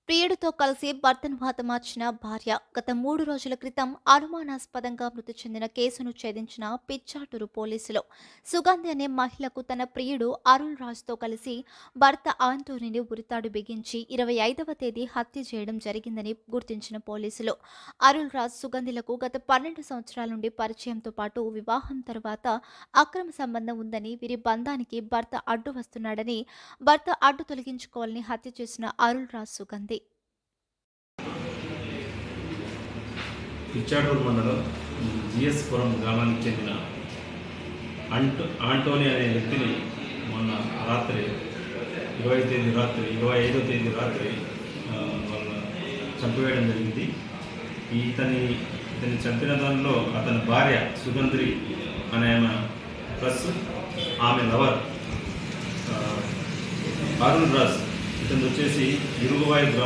ప్రియుడితో కలిసి భర్తను హతమార్చిన భార్య గత 3 రోజుల క్రితం అనుమానాస్పదంగా మృతి చెందిన కేసును ఛేదించిన పిచ్చాటూరు పోలీసులు సుగంధి అనే మహిళకు తన ప్రియుడు అరుణ్ రాజ్తో కలిసి భర్త ఆంటోనీని ఉరితాడు బిగించి 25వ తేదీ హత్య చేయడం జరిగిందని గుర్తించిన పోలీసులు అరుణ్ రాజ్ సుగంధిలకు గత 12 సంవత్సరాల నుండి పరిచయంతో పాటు వివాహం తర్వాత అక్రమ సంబంధం ఉందని వీరి బంధానికి భర్త అడ్డు వస్తున్నాడని భర్త అడ్డు తొలగించుకోవాలని హత్య చేసిన అరుణ్ రాజ్ సుగంధి పిచ్చాటూరు మండలం జిఎస్పురం గ్రామానికి చెందిన ఆంటోనీ అనే వ్యక్తిని మొన్న రాత్రి 25వ తేదీ రాత్రి వాళ్ళ చంపివేయడం జరిగింది. ఇతని చంపిన దానిలో అతని భార్య సుగంధి అనే ఆమె ప్లస్ ఆమె లవర్ అరుణ్ రాజ్ ఇతను వచ్చేసి ఇరుగువాయి గ్రామం